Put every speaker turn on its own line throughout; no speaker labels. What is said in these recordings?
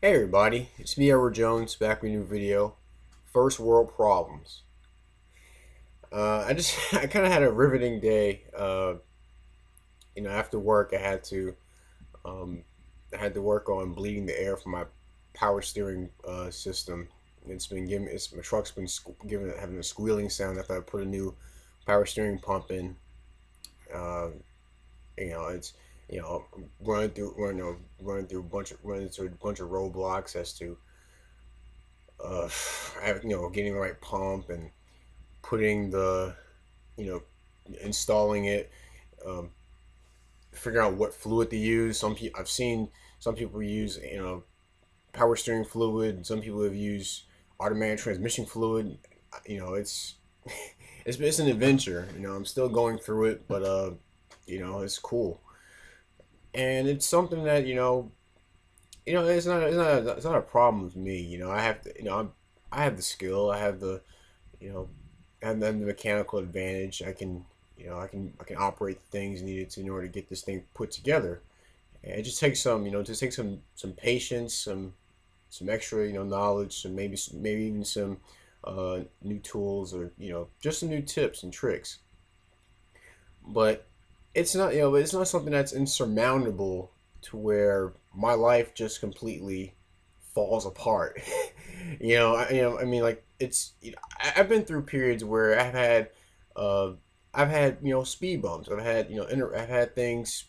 Hey everybody, it's me, Edward Jones, back with a new video. First world problems. I kind of had a riveting day. After work, um, I had to work on bleeding the air from my power steering system. My truck's been having a squealing sound after I put a new power steering pump in. Uh, it's running through a bunch of roadblocks as to uh, getting the right pump and putting you know, installing it, um, figuring out what fluid to use. I've seen some people use, power steering fluid. Some people have used automatic transmission fluid. It's it's an adventure. I'm still going through it, but it's cool, and it's something that it's not a problem with me. I have to, I have the skill. I have the you know and then the mechanical advantage. I can operate the things needed in order to get this thing put together. And it just takes some patience, some extra knowledge, maybe even some new tools, or just some new tips and tricks. But it's not something that's insurmountable to where my life just completely falls apart. I mean, like I've been through periods where uh, I've had speed bumps. I've had things,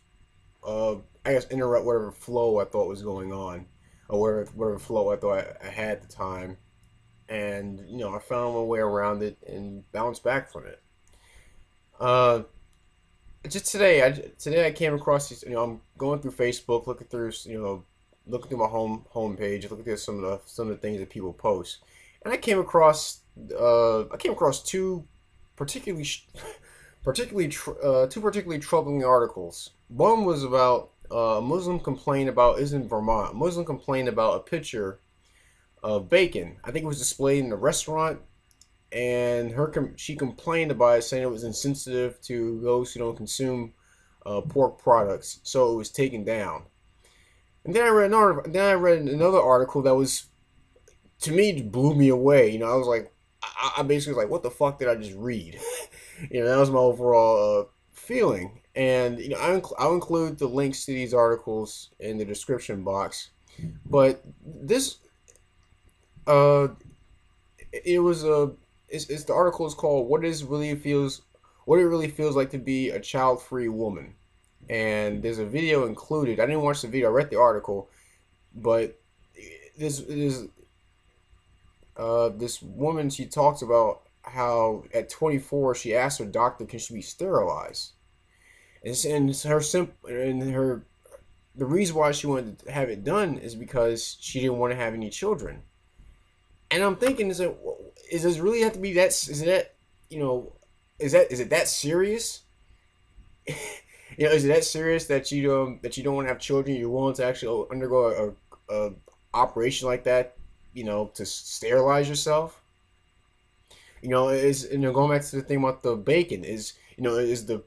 uh, I guess, interrupt whatever flow I thought was going on, or whatever flow I thought I had at the time, and I found my way around it and bounced back from it. Uh, just today I came across these. I'm going through Facebook, looking through my home page, looking at some of the things that people post, and I came across particularly two particularly troubling articles. One was about a Muslim complained about is in Vermont. A Muslim complained about a picture of bacon. I think it was displayed in a restaurant, and she complained about it, saying it was insensitive to those who don't consume pork products, so it was taken down. And then I read another article that was, to me, blew me away. I was like, I basically was like, what the fuck did I just read? That was my overall feeling. And I'll include the links to these articles in the description box. But this, uh, it was a, it's the article is called "What It Really Feels Like to Be a Child-Free Woman," and there's a video included. I didn't watch the video; I read the article, but this this woman, she talks about how at 24 she asked her doctor, can she be sterilized, and her the reason why she wanted to have it done is because she didn't want to have any children. And I'm thinking, is this really have to be that? Is that you know is it that serious? Is it that serious that you don't want to have children? You're willing to actually undergo a operation like that, to sterilize yourself? Going back to the thing about the bacon, is the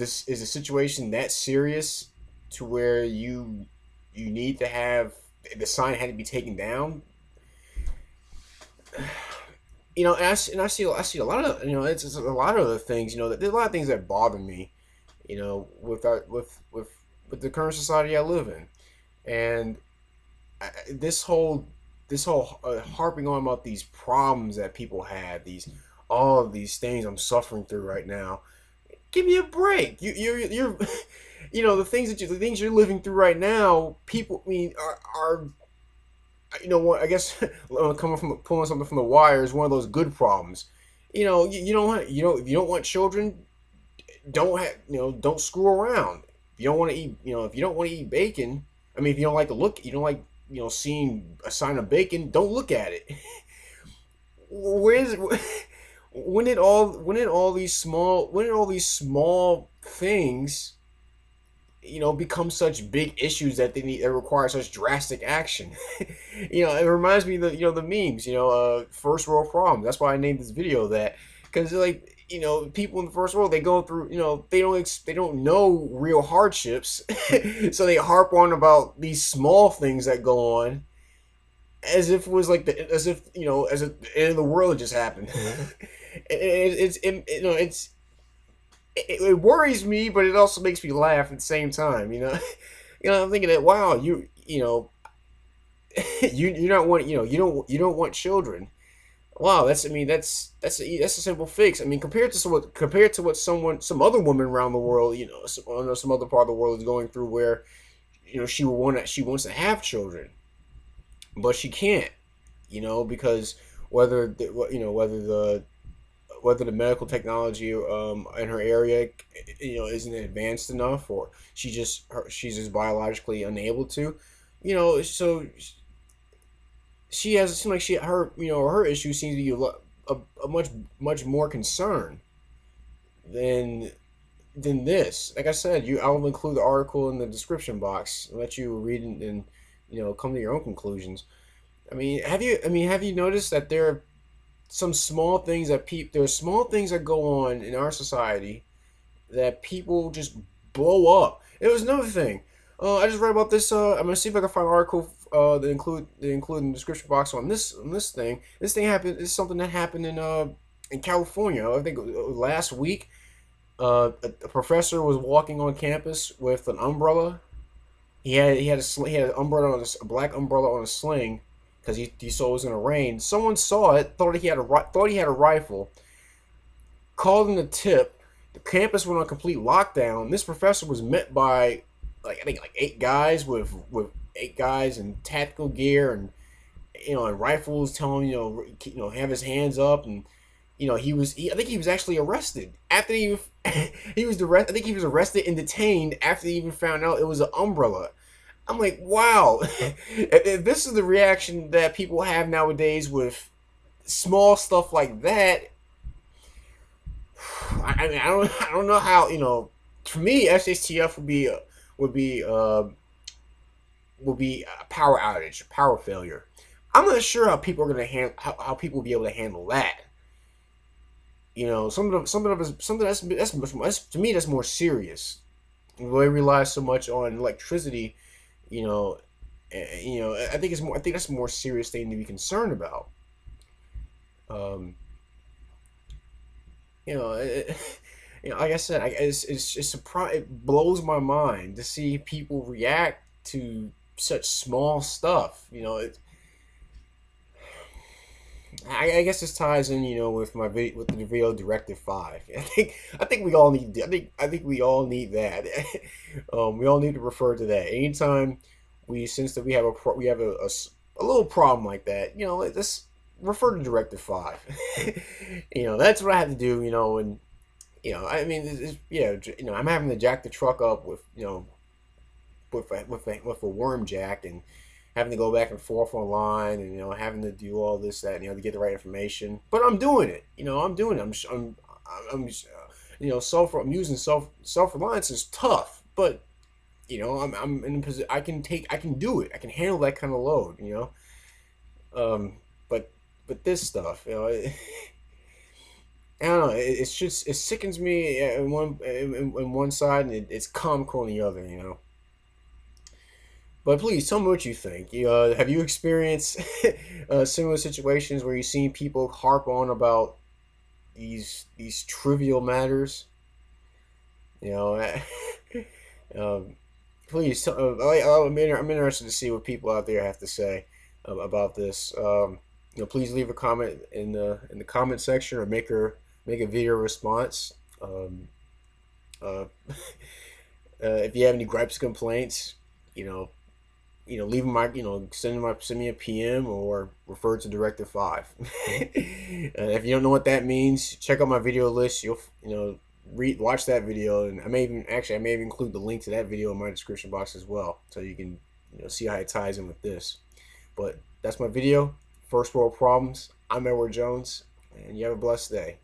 situation that serious to where you need to have the sign had to be taken down? And I see a lot of, it's a lot of other things. There's a lot of things that bother me, with the current society I live in, and this whole harping on about these problems that people have, these all of these things I'm suffering through right now. Give me a break. You're the things you're living through right now. People, I mean, are what, I guess, coming from pulling something from the wire is one of those good problems. You don't want, if you don't want children, don't screw around. If you don't want to eat, if you don't want to eat bacon, I mean, if you don't like the look, you don't like, seeing a sign of bacon, don't look at it. Where's when did all these small things become such big issues that require such drastic action? It reminds me of the memes, first world problems. That's why I named this video that, because like, people in the first world, they go through, they don't know real hardships, so they harp on about these small things that go on, as if it was like as if as if the end of the world had just happened. It worries me, but it also makes me laugh at the same time. I'm thinking that wow, you not want you don't want children. Wow, that's a simple fix. I mean, compared to what some other woman around the world, some other part of the world is going through, where she wants to have children, but she can't, because whether the medical technology in her area isn't advanced enough, or she's just biologically unable to, so she has, it seems like her issue seems to be a much more concern than this. Like I said, I'll include the article in the description box and let you read and come to your own conclusions. Have you noticed that there are some small things there are small things that go on in our society that people just blow up. There was another thing. I just read about this. I'm gonna see if I can find an article that include in the description box on this thing. This thing happened. Is something that happened in California. I think last week. A professor was walking on campus with an umbrella. He had an umbrella on a black umbrella on a sling because he saw it was gonna rain. Someone saw it, thought he had a rifle, called in a tip. The campus went on complete lockdown. This professor was met by I think like eight guys in tactical gear and and rifles, telling him have his hands up, and I think he was actually arrested after I think he was arrested and detained after he even found out it was an umbrella. I'm like, wow, if this is the reaction that people have nowadays with small stuff like that. I don't know how. For me, SHTF would be uh, would be a power outage, power failure. I'm not sure how people are gonna how people will be able to handle that. Something that's to me that's more serious. We rely so much on electricity, you know, I think that's a more serious thing to be concerned about. Um, you know, it, like I said, it blows my mind to see people react to such small stuff. I guess this ties in, with my video with the video Directive 5. I think we all need I think we all need that. We all need to refer to that anytime we sense that we have a little problem like that. Let's refer to Directive 5. That's what I have to do. And I'm having to jack the truck up with with a worm jack, and having to go back and forth online, and having to do all this that to get the right information. But I'm doing it. I'm doing it. I'm I'm using self reliance is tough, but I'm in a position. I can do it. I can handle that kind of load. But this stuff, I don't know. It's just it sickens me in one side, and it's comical on the other. But please tell me what you think. Have you experienced similar situations where you've seen people harp on about these trivial matters? You know, um, please. I'm interested to see what people out there have to say about this. Please leave a comment in the comment section, or make a video response. Uh, if you have any gripes, complaints, you know, leave my, send me a PM, or refer to Directive 5. If you don't know what that means, check out my video list. You'll, watch that video, and I may even include the link to that video in my description box as well, so you can, see how it ties in with this. But that's my video. First world problems. I'm Edward Jones, and you have a blessed day.